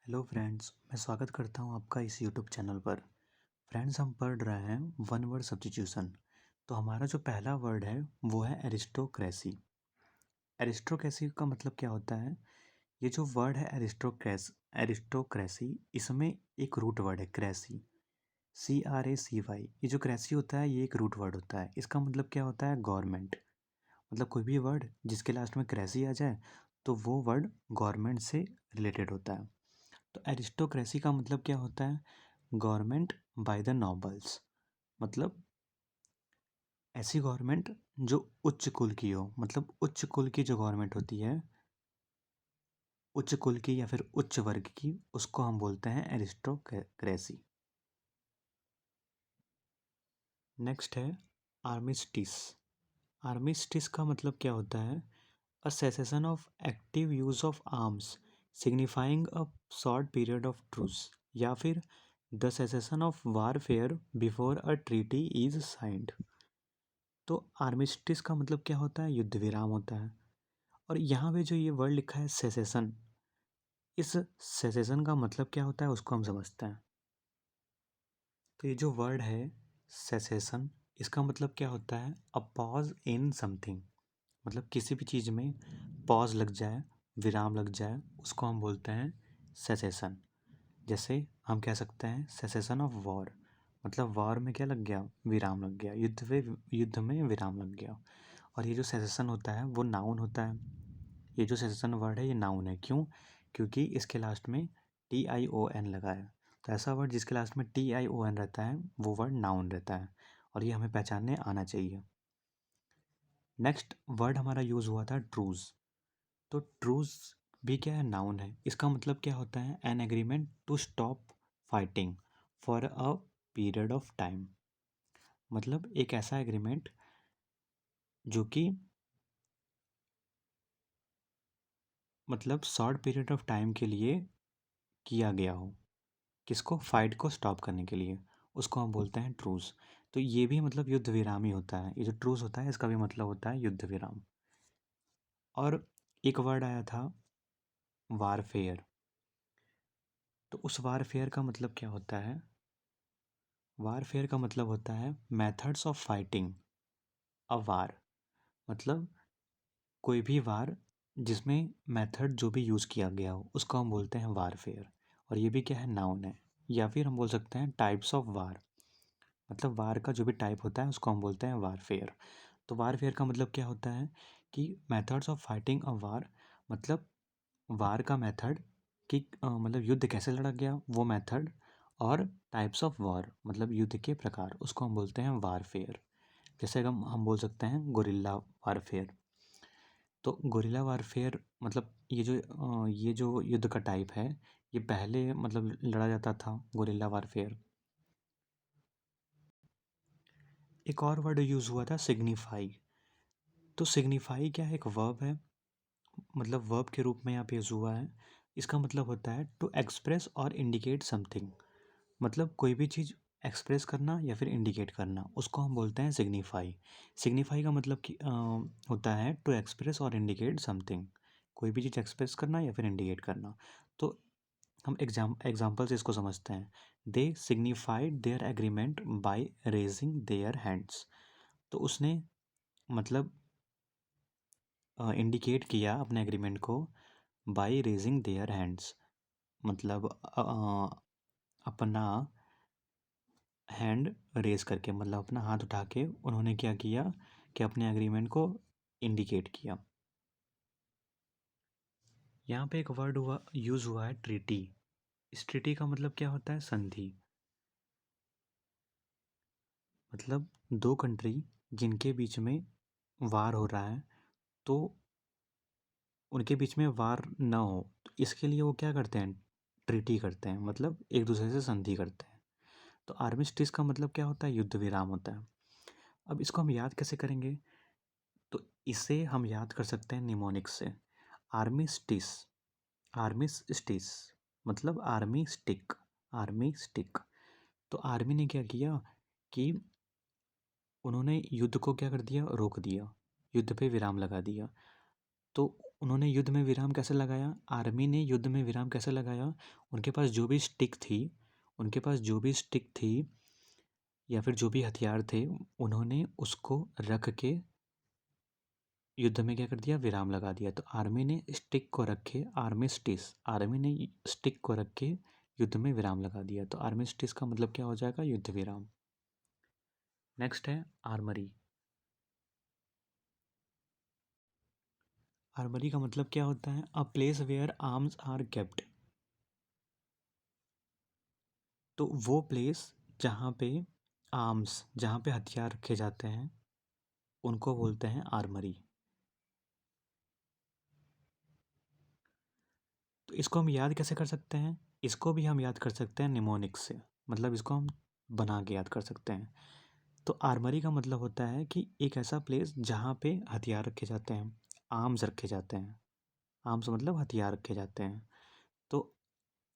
Hello friends, मैं स्वागत करता हूं आपका इस यूट्यूब चैनल पर। फ्रेंड्स, हम पढ़ रहे हैं वन वर्ड सब्स्टिट्यूशन। तो हमारा जो पहला वर्ड है वो है एरिस्टोक्रेसी। एरिस्टोक्रेसी का मतलब क्या होता है? ये जो वर्ड है एरिस्टोक्रेसी, इसमें एक रूट वर्ड है क्रेसी, CRACY। ये जो क्रेसी होता है ये एक रूट वर्ड होता है। इसका मतलब क्या होता है? गवर्नमेंट। मतलब कोई भी वर्ड जिसके लास्ट में क्रेसी आ जाए तो वो वर्ड गवर्नमेंट से रिलेटेड होता है। तो एरिस्टोक्रेसी का मतलब क्या होता है? Government by the nobles. मतलब ऐसी गवर्नमेंट जो उच्च कुल की हो। मतलब उच्च कुल की जो गवर्नमेंट होती है, उच्च कुल की या फिर उच्च वर्ग की, उसको हम बोलते हैं एरिस्टोक्रेसी। नेक्स्ट है आर्मिस्टिस। आर्मिस्टिस का मतलब क्या होता है? A cessation of active use of arms signifying a short period of truce, या फिर the cessation of warfare before a treaty is signed. तो आर्मिस्टिस का मतलब क्या होता है? युद्ध विराम होता है। और यहाँ पे जो ये वर्ड लिखा है सेसेशन, इस सेसेशन का मतलब क्या होता है उसको हम समझते हैं। तो ये जो वर्ड है सेसेशन, इसका मतलब क्या होता है? A pause in something. मतलब किसी भी चीज़ में पॉज लग जाए, विराम लग जाए, उसको हम बोलते हैं सेसेशन। जैसे हम कह सकते हैं सेसेशन ऑफ वॉर। मतलब वॉर में क्या लग गया? विराम लग गया, युद्ध में विराम लग गया। और ये जो सेसेशन होता है वो नाउन होता है। ये जो सेसेशन वर्ड है ये नाउन है। क्यों? क्योंकि इसके लास्ट में TION लगा है। तो ऐसा वर्ड जिसके लास्ट में TION रहता है वो वर्ड नाउन रहता है, और ये हमें पहचानने आना चाहिए। नेक्स्ट वर्ड हमारा यूज़ हुआ था ट्रूज। तो ट्रूज भी क्या है? नाउन है। इसका मतलब क्या होता है? An agreement to stop fighting for a period of time. मतलब एक ऐसा एग्रीमेंट जो कि मतलब शॉर्ट पीरियड ऑफ टाइम के लिए किया गया हो। किसको? फाइट को स्टॉप करने के लिए, उसको हम बोलते हैं ट्रूस। तो ये भी मतलब युद्ध विराम ही होता है। ये जो ट्रूस होता है इसका भी मतलब होता है युद्ध विराम। और एक वर्ड आया था वारफेयर। तो उस वारफेयर का मतलब क्या होता है? वारफेयर का मतलब होता है मेथड्स ऑफ फाइटिंग अ वार। मतलब कोई भी वार जिसमें मेथड जो भी यूज़ किया गया हो उसको हम बोलते हैं वारफेयर। और ये भी क्या है? नाउन है। या फिर हम बोल सकते हैं टाइप्स ऑफ वार। मतलब वार का जो भी टाइप होता है उसको हम बोलते हैं वारफेयर। तो वारफेयर का मतलब क्या होता है कि मेथड्स ऑफ फाइटिंग अ वार। मतलब वार का मेथड कि मतलब युद्ध कैसे लड़ा गया वो मेथड, और टाइप्स ऑफ वॉर मतलब युद्ध के प्रकार, उसको हम बोलते हैं वारफेयर। जैसे हम बोल सकते हैं गोरिल्ला वारफेयर। तो गोरिल्ला वारफेयर मतलब ये जो युद्ध का टाइप है ये पहले मतलब लड़ा जाता था गोरिल्ला वारफेयर। एक और वर्ड यूज़ हुआ था सिग्निफाई। तो सिग्निफाई क्या है? एक वर्ब है। मतलब वर्ब के रूप में यहाँ पे यूज़ हुआ है। इसका मतलब होता है टू एक्सप्रेस और इंडिकेट समथिंग। मतलब कोई भी चीज़ एक्सप्रेस करना या फिर इंडिकेट करना, उसको हम बोलते हैं सिग्निफाई। सिग्निफाई का मतलब कि होता है टू एक्सप्रेस और इंडिकेट समथिंग। कोई भी चीज़ एक्सप्रेस करना या फिर इंडिकेट करना। तो हम एग्जाम्पल से इसको समझते हैं। They signified their agreement by raising their hands. तो उसने मतलब इंडिकेट किया अपने एग्रीमेंट को बाय रेजिंग देयर हैंड्स। मतलब अपना हैंड रेज करके, मतलब अपना हाथ उठा के उन्होंने क्या किया कि अपने एग्रीमेंट को इंडिकेट किया। यहाँ पे एक वर्ड हुआ यूज़ हुआ है ट्रीटी। इस ट्रीटी का मतलब क्या होता है? संधि। मतलब दो कंट्री जिनके बीच में वार हो रहा है, तो उनके बीच में वार ना हो तो इसके लिए वो क्या करते हैं? ट्रीटी करते हैं। मतलब एक दूसरे से संधि करते हैं। तो आर्मिस्टिस का मतलब क्या होता है? युद्ध विराम होता है। अब इसको हम याद कैसे करेंगे? तो इसे हम याद कर सकते हैं निमोनिक्स से। आर्मिस्टिस, आर्मिस्टिस मतलब आर्मी स्टिक, आर्मी स्टिक। तो आर्मी ने क्या किया कि उन्होंने युद्ध को क्या कर दिया? रोक दिया, युद्ध पे विराम लगा दिया। तो उन्होंने युद्ध में विराम कैसे लगाया? आर्मी ने युद्ध में विराम कैसे लगाया? उनके पास जो भी स्टिक थी या फिर जो भी हथियार थे, उन्होंने उसको रख के युद्ध में क्या कर दिया? विराम लगा दिया। तो आर्मी ने स्टिक को रख के युद्ध में विराम लगा दिया। तो आर्मिस्टिस का मतलब क्या हो जाएगा? युद्ध विराम। नेक्स्ट है आर्मरी। आर्मरी का मतलब क्या होता है? A place where arms are kept. तो वो प्लेस जहाँ पे हथियार रखे जाते हैं, उनको बोलते हैं आर्मरी। तो इसको हम याद कैसे कर सकते हैं? इसको भी हम याद कर सकते हैं निमोनिक्स से, मतलब इसको हम बना के याद कर सकते हैं। तो आर्मरी का मतलब होता है कि एक ऐसा प्लेस जहाँ पे हथियार रखे जाते हैं, आर्म्स रखे जाते हैं। आर्म्स मतलब हथियार रखे जाते हैं। तो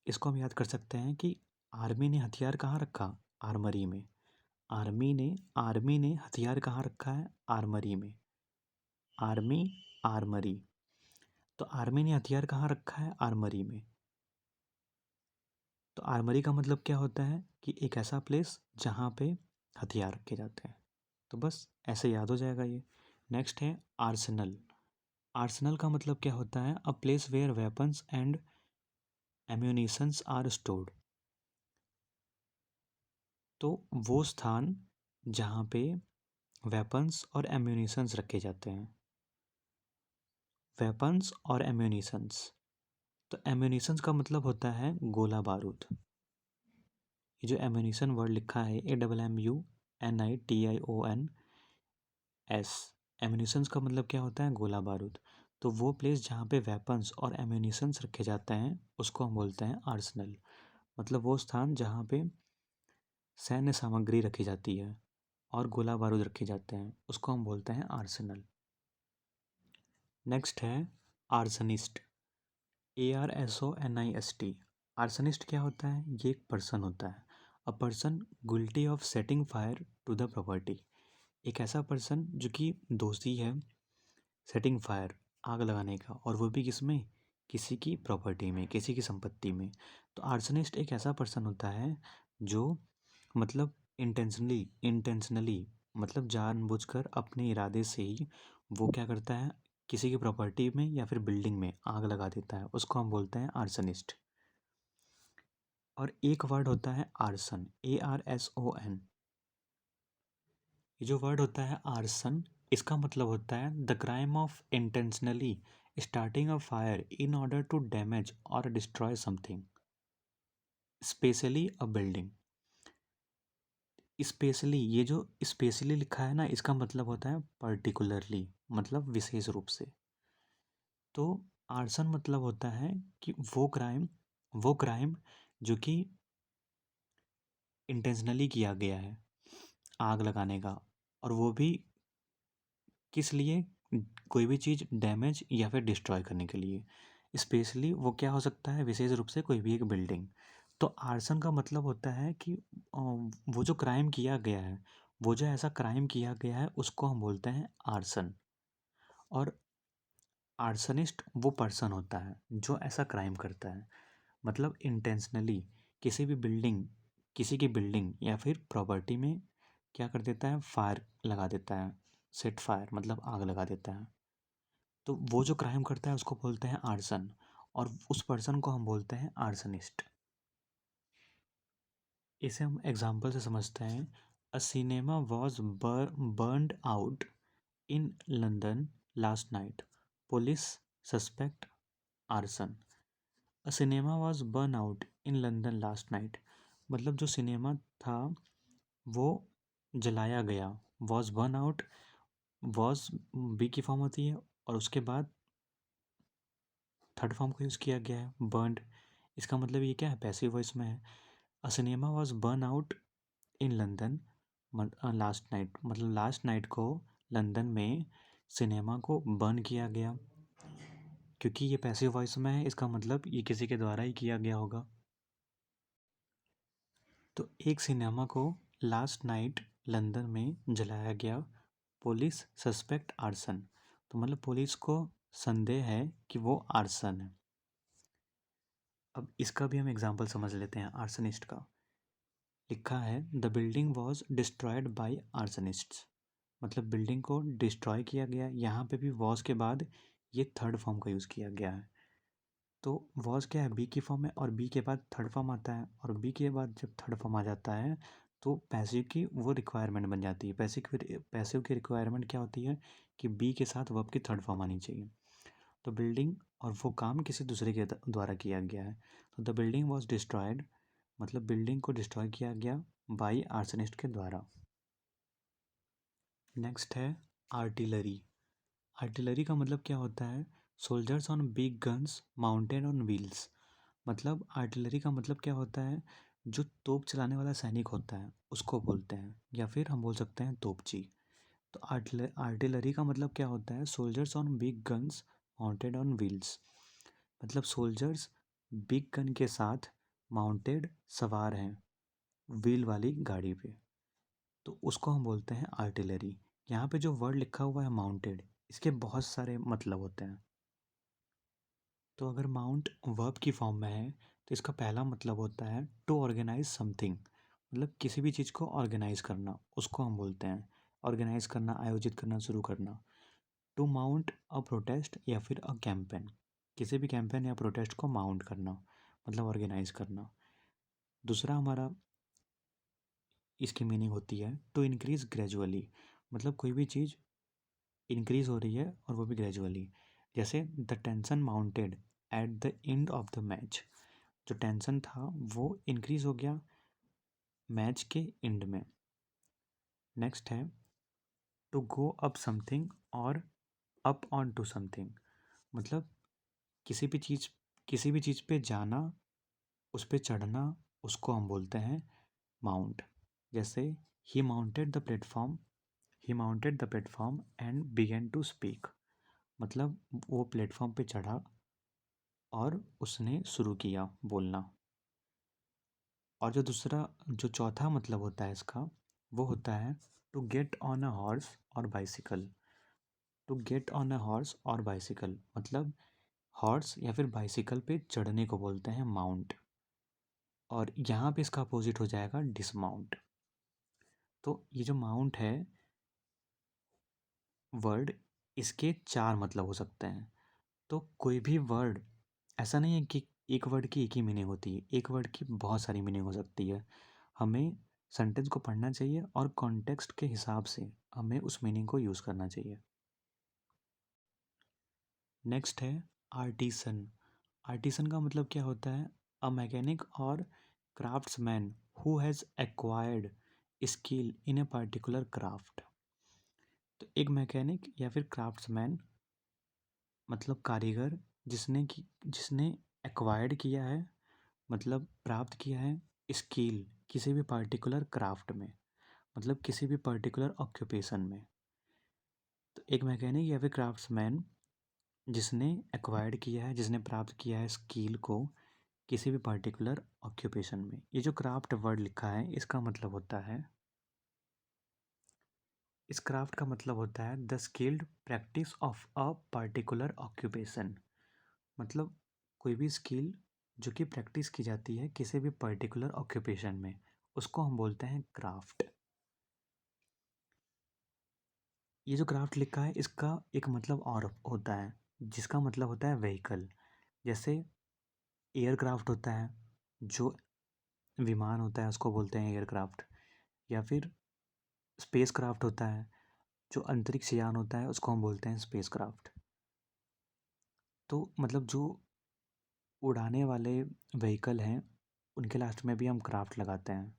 इसको हम याद कर सकते हैं कि आर्मी ने हथियार कहाँ रखा? आर्मरी में। आर्मी ने हथियार कहाँ रखा है? आर्मरी में। Army, armoury. तो आर्मी ने हथियार कहाँ रखा है? आर्मरी में। तो आर्मरी का मतलब क्या होता है? कि एक ऐसा प्लेस जहाँ पे हथियार रखे जाते हैं। तो बस ऐसे याद हो जाएगा ये। नेक्स्ट है आर्सेनल। आर्सेनल का मतलब क्या होता है? A place where weapons and ammunitions are stored. तो वो स्थान जहाँ पे वेपन्स और एम्यूनिशंस रखे जाते हैं। वेपन्स और एम्यूनिशंस। तो एम्यूनिशंस का मतलब होता है गोला बारूद। ये जो एम्यूनिशन वर्ड लिखा है AMMUNITIONS, एम्यूनिशंस का मतलब क्या होता है? गोला बारूद। तो वो प्लेस जहाँ पे वेपन्स और एम्यूनिशंस रखे जाते हैं उसको हम बोलते हैं आर्सेनल। मतलब वो स्थान जहाँ पे सैन्य सामग्री रखी जाती है और गोला बारूद रखे जाते हैं उसको हम बोलते हैं आर्सेनल। नेक्स्ट है आर्सनिस्ट। ARSONIST। आर्सनिस्ट क्या होता है? ये एक पर्सन होता है। A person guilty of setting fire to the property. एक ऐसा पर्सन जो कि दोषी है सेटिंग फायर, आग लगाने का, और वो भी किसमें? किसी की प्रॉपर्टी में, किसी की संपत्ति में। तो आर्सनिस्ट एक ऐसा पर्सन होता है जो मतलब इंटेंशनली मतलब जानबूझकर अपने इरादे से ही वो क्या करता है? किसी की प्रॉपर्टी में या फिर बिल्डिंग में आग लगा देता है, उसको हम बोलते हैं आर्सनिस्ट। और एक वर्ड होता है आर्सन, ARSON। ये जो वर्ड होता है आर्सन, इसका मतलब होता है the crime of intentionally starting a fire in order to damage और destroy something, specially a building. Specially, ये जो स्पेशली लिखा है ना, इसका मतलब होता है पर्टिकुलरली, मतलब विशेष रूप से। तो आर्सन मतलब होता है कि वो क्राइम जो कि इंटेंशनली किया गया है, आग लगाने का, और वो भी किस लिए? कोई भी चीज़ डैमेज या फिर डिस्ट्रॉय करने के लिए। स्पेशली वो क्या हो सकता है? विशेष रूप से कोई भी एक बिल्डिंग। तो आर्सन का मतलब होता है कि वो जो क्राइम किया गया है, वो जो ऐसा क्राइम किया गया है उसको हम बोलते हैं आर्सन। और आर्सनिस्ट वो पर्सन होता है जो ऐसा क्राइम करता है, मतलब इंटेंशनली किसी की बिल्डिंग या फिर प्रॉपर्टी में क्या कर देता है? फायर लगा देता है। सेट फायर मतलब आग लगा देता है। तो वो जो क्राइम करता है उसको बोलते हैं आर्सन, और उस पर्सन को हम बोलते हैं आर्सनिस्ट। इसे हम एग्जाम्पल से समझते हैं। A cinema was burned out in London last night, police suspect arson. A cinema was burn out in London last night, मतलब जो सिनेमा था वो जलाया गया। Was burn out, was be की फॉर्म होती है और उसके बाद थर्ड फॉर्म को यूज़ किया गया है बर्नड। इसका मतलब ये क्या है? पैसिव वॉइस में है। अ cinema was burn out in London last night, मतलब लास्ट नाइट को लंदन में सिनेमा को बर्न किया गया। क्योंकि ये पैसिव वॉइस में है, इसका मतलब ये किसी के द्वारा ही किया गया होगा। तो एक सिनेमा को लास्ट नाइट लंदन में जलाया गया, पुलिस सस्पेक्ट आर्सन। तो मतलब पुलिस को संदेह है कि वो आर्सन है। अब इसका भी हम एग्जाम्पल समझ लेते हैं आर्सनिस्ट का। लिखा है the building was destroyed by arsonists, मतलब बिल्डिंग को डिस्ट्रॉय किया गया। यहाँ पे भी वॉज के बाद ये थर्ड फॉर्म का यूज़ किया गया है। तो वॉज क्या है, बी की फॉर्म है और बी के बाद थर्ड फॉर्म आता है, और बी के बाद जब थर्ड फॉर्म आ जाता है तो पैसिव की वो रिक्वायरमेंट बन जाती है। पैसिव की रिक्वायरमेंट क्या होती है कि बी के साथ वर्ब की थर्ड फॉर्म आनी चाहिए। तो बिल्डिंग और वो काम किसी दूसरे के द्वारा किया गया है। तो द बिल्डिंग वॉज डिस्ट्रॉयड, मतलब बिल्डिंग को डिस्ट्रॉय किया गया बाई आर्सनिस्ट के द्वारा। नेक्स्ट है आर्टिलरी। आर्टिलरी का मतलब क्या होता है, soldiers on big guns mounted on wheels. मतलब आर्टिलरी का मतलब क्या होता है, जो तोप चलाने वाला सैनिक होता है उसको बोलते हैं, या फिर हम बोल सकते हैं तोपची। तो आर्टिलरी का मतलब क्या होता है, soldiers on big guns mounted on wheels. मतलब सोल्जर्स बिग गन के साथ माउंटेड सवार हैं व्हील वाली गाड़ी पे, तो उसको हम बोलते हैं आर्टिलरी। यहाँ पे जो वर्ड लिखा हुआ है माउंटेड, इसके बहुत सारे मतलब होते हैं। तो अगर माउंट वर्ब की फॉर्म में है तो इसका पहला मतलब होता है टू ऑर्गेनाइज समथिंग, मतलब किसी भी चीज़ को ऑर्गेनाइज करना, उसको हम बोलते हैं ऑर्गेनाइज करना, आयोजित करना, शुरू करना। टू माउंट अ प्रोटेस्ट या फिर अ कैंपेन, किसी भी कैंपेन या प्रोटेस्ट को माउंट करना मतलब ऑर्गेनाइज करना। दूसरा हमारा इसकी मीनिंग होती है टू इंक्रीज ग्रेजुअली, मतलब कोई भी चीज़ इंक्रीज हो रही है और वो भी ग्रेजुअली। जैसे the tension mounted at the end of the match, जो टेंशन था वो इंक्रीज हो गया मैच के एंड में। नेक्स्ट है टू गो अप समथिंग और अप ऑन टू समथिंग, मतलब किसी भी चीज़ पे जाना, उस पे चढ़ना, उसको हम बोलते हैं माउंट। जैसे ही mounted the platform, he mounted the platform and began to speak, मतलब वो प्लेटफॉर्म पे चढ़ा और उसने शुरू किया बोलना। और जो चौथा मतलब होता है इसका, वो होता है to get on a horse और bicycle. To get on a horse और बाइसिकल, मतलब हॉर्स या फिर बाइसिकल पे चढ़ने को बोलते हैं माउंट, और यहाँ पे इसका अपोजिट हो जाएगा डिसमाउंट। तो ये जो माउंट है वर्ड, इसके चार मतलब हो सकते हैं। तो कोई भी वर्ड, ऐसा नहीं है कि एक वर्ड की एक ही मीनिंग होती है, एक वर्ड की बहुत सारी मीनिंग हो सकती है। हमें सेंटेंस को पढ़ना चाहिए और कॉन्टेक्स्ट के हिसाब से हमें उस मीनिंग को यूज़ करना चाहिए। नेक्स्ट है आर्टिसन। आर्टिसन का मतलब क्या होता है, अ मैकेनिक और craftsman who has acquired skill in a particular craft. तो एक मैकेनिक या फिर क्राफ्ट्समैन मतलब कारीगर, जिसने एक्वायर्ड किया है, मतलब प्राप्त किया है स्किल किसी भी पर्टिकुलर क्राफ्ट में, मतलब किसी भी पर्टिकुलर ऑक्यूपेशन में। तो एक मैकेनिक या फिर क्राफ्ट्समैन जिसने एक्वायर्ड किया है, जिसने प्राप्त किया है स्किल को किसी भी पर्टिकुलर ऑक्यूपेशन में। ये जो क्राफ्ट वर्ड लिखा है इसका मतलब होता है, इस क्राफ्ट का मतलब होता है the skilled practice of a particular occupation, मतलब कोई भी स्किल जो कि प्रैक्टिस की जाती है किसी भी पर्टिकुलर ऑक्यूपेशन में, उसको हम बोलते हैं क्राफ्ट। ये जो क्राफ्ट लिखा है इसका एक मतलब और होता है, जिसका मतलब होता है व्हीकल। जैसे एयरक्राफ्ट होता है, जो विमान होता है उसको बोलते हैं एयरक्राफ्ट, या फिर स्पेस क्राफ्ट होता है, जो अंतरिक्ष यान होता है उसको हम बोलते हैं स्पेस क्राफ्ट। तो मतलब जो उड़ाने वाले व्हीकल हैं उनके लास्ट में भी हम क्राफ्ट लगाते हैं।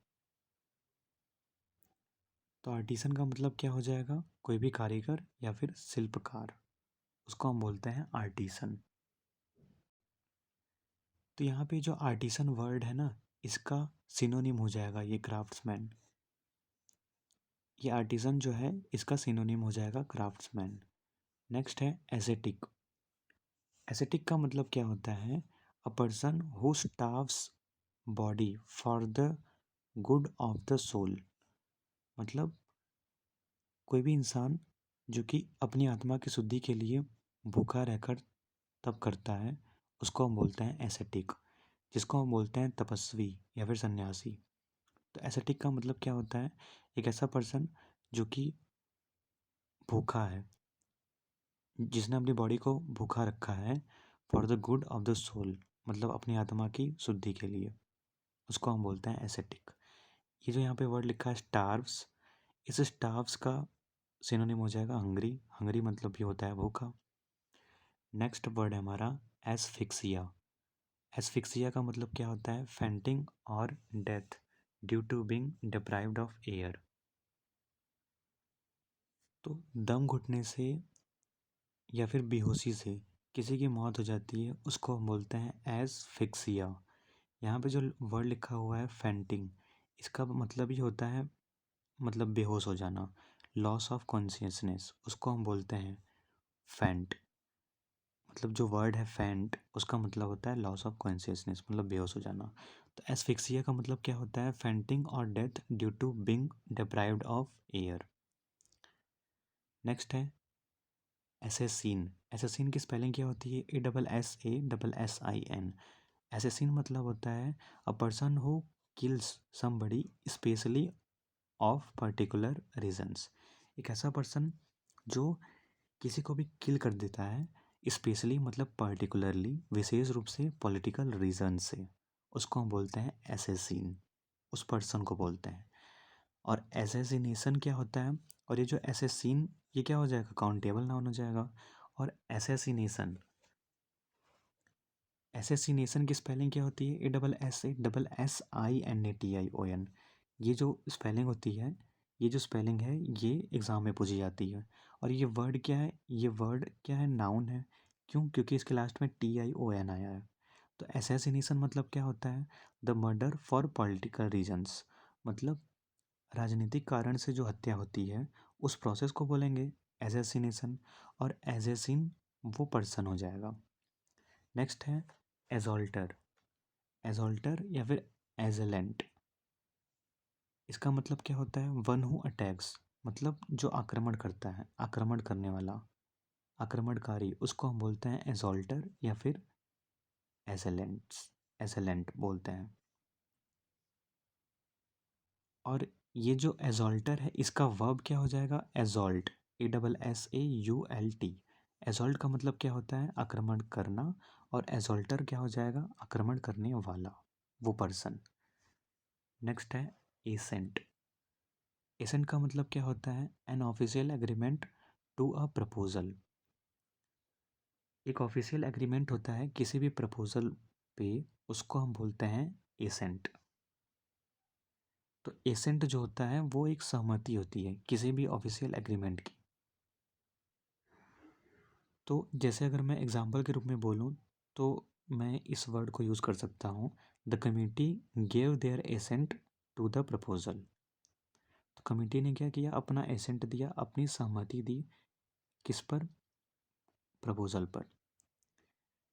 तो आर्टिसन का मतलब क्या हो जाएगा, कोई भी कारीगर या फिर शिल्पकार, उसको हम बोलते हैं आर्टिसन। तो यहाँ पे जो आर्टिसन वर्ड है ना, इसका सिनोनिम हो जाएगा ये क्राफ्ट्समैन। ये आर्टिसन जो है इसका सिनोनिम हो जाएगा क्राफ्ट्समैन। नेक्स्ट है एसेटिक। एसेटिक का मतलब क्या होता है, a person who starves body for the good of the soul, मतलब कोई भी इंसान जो कि अपनी आत्मा की शुद्धि के लिए भूखा रहकर तप करता है उसको हम बोलते हैं एसेटिक, जिसको हम बोलते हैं तपस्वी या फिर सन्यासी। तो एसेटिक का मतलब क्या होता है? एक ऐसा पर्सन जो कि भूखा है, जिसने अपनी बॉडी को भूखा रखा है for the good of the soul, मतलब अपनी आत्मा की शुद्धि के लिए, उसको हम बोलते हैं एसेटिक। ये जो यहाँ पे वर्ड लिखा है स्टार्व्स, इस स्टार्व्स का सिनोनिम हो जाएगा हंगरी। हंगरी मतलब ये होता है भूखा। नेक्स्ट वर्ड है हमारा एसफिक्सिया। एसफिक्सिया का मतलब क्या होता है? फेंटिंग और death due to being deprived of air. तो दम घुटने से या फिर बेहोशी से किसी की मौत हो जाती है, उसको हम बोलते हैं एसफिक्सिया। यहाँ पे जो वर्ड लिखा हुआ है फेंटिंग, इसका मतलब ही होता है मतलब बेहोश हो जाना, लॉस ऑफ कॉन्शियसनेस, उसको हम बोलते हैं फेंट। मतलब जो वर्ड है फेंट, उसका मतलब होता है लॉस ऑफ कॉन्शियसनेस, मतलब बेहोश हो जाना। तो एस्फिक्सिया का मतलब क्या होता है? फेंटिंग और death due to being deprived of air. Next है एसेसीन। एसेसीन की स्पेलिंग क्या होती है? ASSASSIN। एसेसीन मतलब होता है a person who kills somebody specially of particular reasons. एक ऐसा पर्सन जो किसी को भी किल कर देता है, स्पेशली मतलब पर्टिकुलरली, विशेष रूप से पॉलिटिकल रीजन से, उसको हम बोलते हैं एसेसिन। उस पर्सन को बोलते हैं। और एसेसिनेशन क्या होता है? और ये जो एसेसिन, ये क्या हो जाएगा? काउंटेबल नाउन हो जाएगा। और एसेसिनेशन, एसेसिनेशन की स्पेलिंग क्या होती है? ASSINATION। ये जो स्पेलिंग होती है, ये जो स्पेलिंग है, ये एग्ज़ाम में पूछी जाती है। और ये वर्ड क्या है? ये वर्ड क्या है? नाउन है। क्यों? क्योंकि इसके लास्ट में TION आया है। तो एसेसिनेशन मतलब क्या होता है? The murder for political reasons, मतलब राजनीतिक कारण से जो हत्या होती है, उस प्रोसेस को बोलेंगे एसेसिनेशन। और एसेसिन वो पर्सन हो जाएगा। नेक्स्ट है एजोल्टर। एजोल्टर या फिर एजेलेंट, इसका मतलब क्या होता है? वन हु अटैक्स, मतलब जो आक्रमण करता है, आक्रमण करने वाला, आक्रमणकारी, उसको हम बोलते हैं एजोल्टर या फिर एजेलेंट्स, एजेलेंट बोलते हैं। और ये जो एजोल्टर है, इसका वर्ब क्या हो जाएगा? एजोल्ट, ASSAULT। एजोल्ट का मतलब क्या होता है? आक्रमण करना। और एजोल्टर क्या हो जाएगा? आक्रमण करने वाला, वो पर्सन। नेक्स्ट है एसेंट। एसेंट का मतलब क्या होता है? An official agreement to a proposal. एक ऑफिशियल एग्रीमेंट होता है किसी भी प्रपोजल पे, उसको हम बोलते हैं एसेंट। तो एसेंट जो होता है वो एक सहमति होती है किसी भी ऑफिशियल एग्रीमेंट की। तो जैसे अगर मैं एग्जांपल के रूप में बोलूँ, तो मैं इस वर्ड को यूज़ कर सकता हूँ, the committee gave their assent to the proposal. तो कमिटी ने क्या किया? अपना एसेंट दिया, अपनी सहमति दी। किस पर? प्रपोजल पर।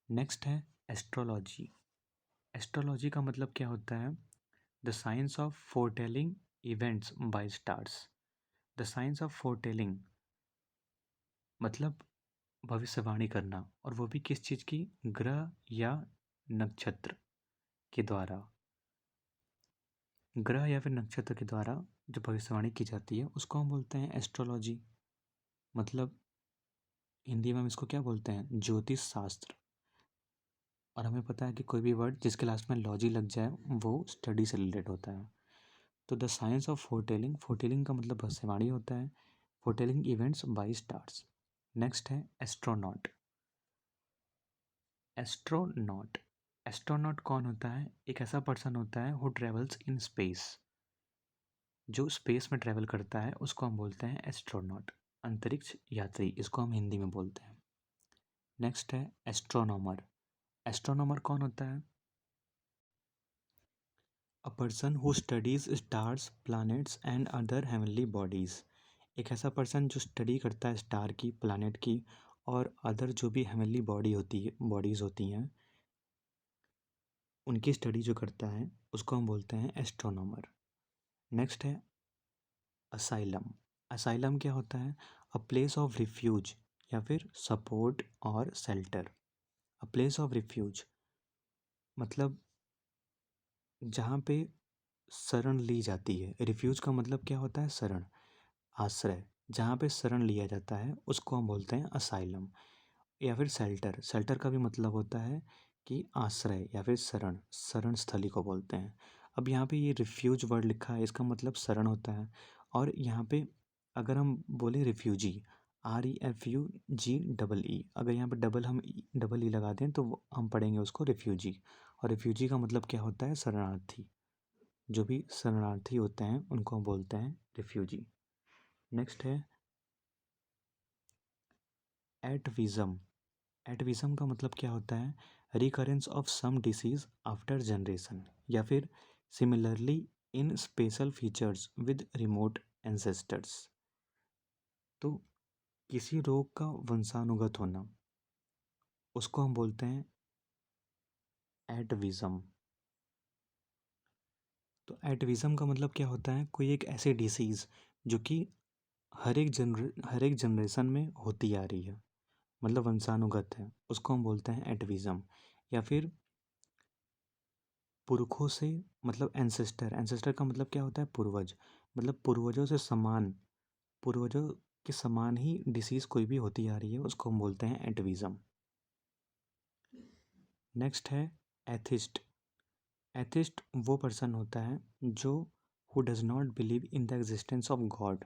नेक्स्ट है एस्ट्रोलॉजी। एस्ट्रोलॉजी का मतलब क्या होता है? The science of foretelling events by stars. The science of foretelling मतलब भविष्यवाणी करना, और वो भी किस चीज़ की? ग्रह या नक्षत्र के द्वारा। ग्रह या फिर नक्षत्र के द्वारा जो भविष्यवाणी की जाती है, उसको हम बोलते हैं एस्ट्रोलॉजी। मतलब हिंदी में हम इसको क्या बोलते हैं? ज्योतिष शास्त्र। और हमें पता है कि कोई भी वर्ड जिसके लास्ट में लॉजी लग जाए वो स्टडी से रिलेटेड होता है। तो द साइंस ऑफ फोरटेलिंग, फोरटेलिंग का मतलब भविष्यवाणी होता है, फोरटेलिंग इवेंट्स बाय स्टार्स। नेक्स्ट है एस्ट्रोनॉट। एस्ट्रोनॉट, एस्ट्रोनॉट कौन होता है? एक ऐसा पर्सन होता है हु ट्रेवल्स इन स्पेस, जो स्पेस में ट्रेवल करता है, उसको हम बोलते हैं एस्ट्रोनॉट, अंतरिक्ष यात्री, इसको हम हिंदी में बोलते हैं। नेक्स्ट है एस्ट्रोनॉमर। एस्ट्रोनॉमर कौन होता है? A person who studies stars, planets and other heavenly bodies. एक ऐसा पर्सन जो स्टडी करता है स्टार की, प्लैनेट की, और अदर जो भी हेवनली बॉडी होती है, बॉडीज़ होती हैं, उनकी स्टडी जो करता है, उसको हम बोलते हैं एस्ट्रोनॉमर। नेक्स्ट है असाइलम। असाइलम क्या होता है? अ प्लेस ऑफ रिफ्यूज या फिर सपोर्ट और shelter. A place of refuge मतलब जहाँ पे शरण ली जाती है। रिफ्यूज का मतलब क्या होता है? शरण, आश्रय। जहाँ पे शरण लिया जाता है उसको हम बोलते हैं असाइलम। या फिर शेल्टर, शेल्टर का भी मतलब होता है कि आश्रय या फिर शरण, शरण स्थली को बोलते हैं। अब यहाँ पे ये रिफ्यूज वर्ड लिखा है, इसका मतलब शरण होता है। और यहाँ पे अगर हम बोले रिफ्यूजी, REFUGEE, अगर यहाँ पे डबल ई लगा दें तो हम पढ़ेंगे उसको रिफ्यूजी। और रिफ्यूजी का मतलब क्या होता है? शरणार्थी। जो भी शरणार्थी होते हैं उनको हम बोलते हैं रिफ्यूजी। नेक्स्ट है एटविज़म। एटविज़म का मतलब क्या होता है? Recurrence of some disease after generation, या फिर similarly in special features with remote ancestors. तो किसी रोग का वंशानुगत होना, उसको हम बोलते हैं एटविज़म। तो एटविज़म का मतलब क्या होता है? कोई एक ऐसी डिसीज़ जो कि हर एक जनरेशन में होती आ रही है, मतलब वंशानुगत है, उसको हम बोलते हैं एटविज़म। या फिर पुरखों से, मतलब एंसेस्टर, एंसेस्टर का मतलब क्या होता है? पूर्वज। मतलब पूर्वजों से समान, पूर्वजों के समान ही डिसीज़ कोई भी होती आ रही है उसको हम बोलते हैं एटविज़म। नेक्स्ट है एथिस्ट। एथिस्ट वो पर्सन होता है जो who does not believe in the existence of God,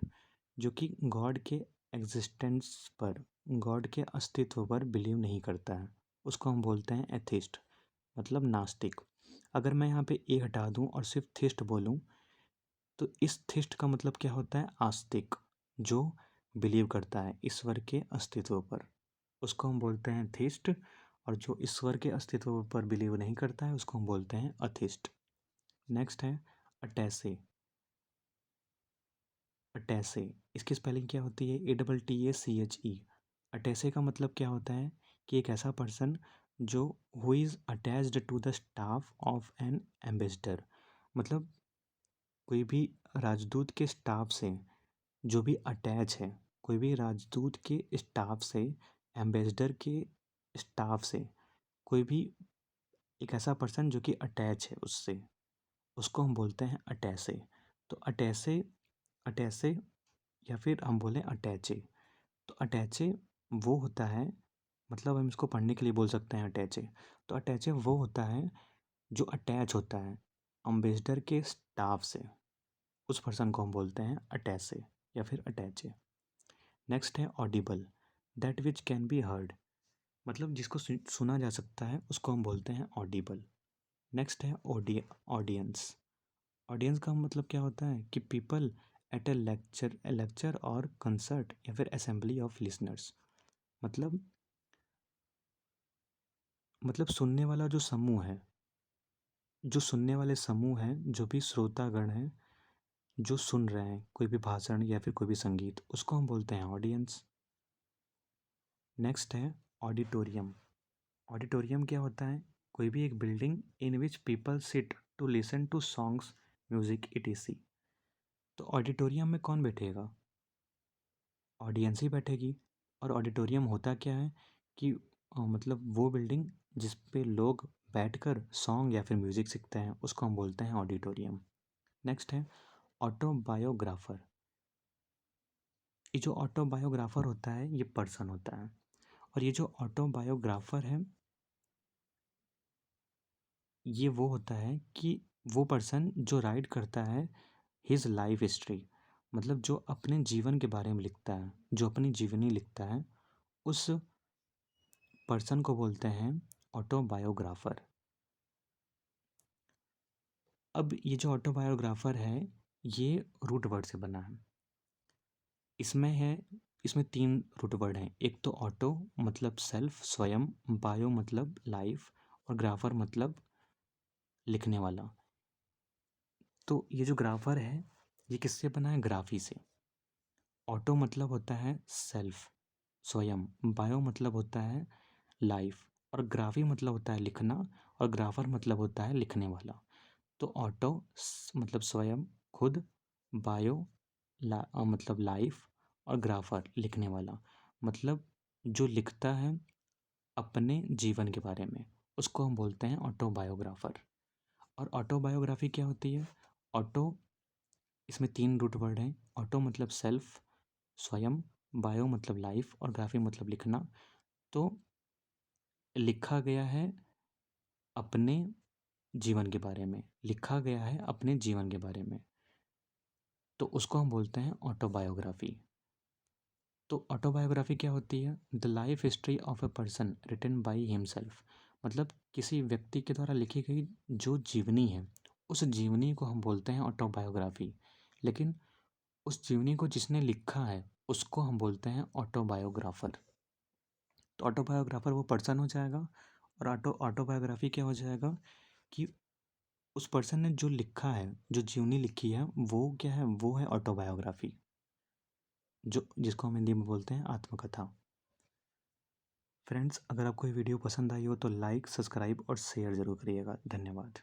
जो कि गॉड के एग्जिस्टेंस पर, गॉड के अस्तित्व पर बिलीव नहीं करता है, उसको हम बोलते हैं एथिस्ट, मतलब नास्तिक। अगर मैं यहाँ पे ए हटा दूँ और सिर्फ थिस्ट बोलूँ तो इस थिस्ट का मतलब क्या होता है? आस्तिक, जो बिलीव करता है ईश्वर के अस्तित्व पर, उसको हम बोलते हैं थिस्ट। और जो ईश्वर के अस्तित्व पर बिलीव नहीं करता है उसको हम बोलते हैं अथिस्ट। नेक्स्ट है अटैसे। अटैसे, इसकी स्पेलिंग क्या होती है? ATTACHE। अटैसे का मतलब क्या होता है? कि एक ऐसा पर्सन जो who is attached to the staff of an ambassador, मतलब कोई भी राजदूत के स्टाफ से जो भी अटैच है, कोई भी राजदूत के स्टाफ से, एम्बेसडर के स्टाफ से, कोई भी एक ऐसा पर्सन जो कि अटैच है उससे, उसको हम बोलते हैं अटैसे। तो अटैसे, अटैसे या फिर हम बोलें अटैचे। तो अटैचे वो होता है, मतलब हम इसको पढ़ने के लिए बोल सकते हैं अटैचे। तो अटैचे वो होता है जो अटैच होता है अम्बेसडर के स्टाफ से, उस पर्सन को हम बोलते हैं अटैसे या फिर अटैचे। नेक्स्ट है Audible, that which can be heard, मतलब जिसको सुना जा सकता है उसको हम बोलते हैं ऑडिबल। नेक्स्ट है ऑडियंस। ऑडियंस का मतलब क्या होता है? कि पीपल एट ए लेक्चर और कंसर्ट या फिर असेंबली ऑफ लिसनर्स, मतलब सुनने वाला जो समूह है, जो सुनने वाले समूह हैं, जो भी श्रोतागण हैं जो सुन रहे हैं कोई भी भाषण या फिर कोई भी संगीत, उसको हम बोलते हैं ऑडियंस। नेक्स्ट है ऑडिटोरियम। ऑडिटोरियम क्या होता है? कोई भी एक building in which people sit to listen to songs, music etc। तो ऑडिटोरियम में कौन बैठेगा? ऑडियंस ही बैठेगी। और ऑडिटोरियम होता क्या है? कि मतलब वो बिल्डिंग जिस पे लोग बैठकर सॉन्ग या फिर म्यूजिक सीखते हैं उसको हम बोलते हैं ऑडिटोरियम। नेक्स्ट है ऑटोबायोग्राफर। ये जो ऑटोबायोग्राफर होता है ये पर्सन होता है। और ये जो ऑटोबायोग्राफर है ये वो होता है कि वो पर्सन जो राइट करता है हिज लाइफ हिस्ट्री, मतलब जो अपने जीवन के बारे में लिखता है, जो अपनी जीवनी लिखता है, उस पर्सन को बोलते हैं ऑटोबायोग्राफर। अब ये जो ऑटोबायोग्राफर है ये रूट वर्ड से बना है। इसमें है, इसमें तीन रूट वर्ड हैं। एक तो ऑटो मतलब सेल्फ, स्वयं, बायो मतलब लाइफ, और ग्राफर मतलब लिखने वाला। तो ये जो ग्राफर है ये किससे बना है? ग्राफी से। ऑटो मतलब होता है सेल्फ, स्वयं। बायो मतलब होता है लाइफ, और ग्राफी मतलब होता है लिखना, और ग्राफर मतलब होता है लिखने वाला। तो ऑटो मतलब स्वयं, खुद, बायो मतलब लाइफ, और ग्राफर लिखने वाला। मतलब जो लिखता है अपने जीवन के बारे में, उसको हम बोलते हैं ऑटोबायोग्राफर। और ऑटोबायोग्राफी क्या होती है? ऑटो, इसमें 3 रूट वर्ड हैं। ऑटो मतलब सेल्फ, स्वयं, बायो मतलब लाइफ और ग्राफी मतलब लिखना। तो लिखा गया है अपने जीवन के बारे में, लिखा गया है अपने जीवन के बारे में, तो उसको हम बोलते हैं ऑटोबायोग्राफी। तो ऑटोबायोग्राफी क्या होती है? The life history of a person written by himself. मतलब किसी व्यक्ति के द्वारा लिखी गई जो जीवनी है, उस जीवनी को हम बोलते हैं ऑटोबायोग्राफी। लेकिन उस जीवनी को जिसने लिखा है उसको हम बोलते हैं ऑटोबायोग्राफर। तो ऑटोबायोग्राफर वो पर्सन हो जाएगा, और ऑटोबायोग्राफी क्या हो जाएगा कि उस पर्सन ने जो लिखा है, जो जीवनी लिखी है, वो क्या है? वो है ऑटोबायोग्राफी, जो जिसको हम हिंदी में बोलते हैं आत्मकथा। फ्रेंड्स, अगर आपको ये वीडियो पसंद आई हो तो लाइक, सब्सक्राइब और शेयर ज़रूर करिएगा। धन्यवाद।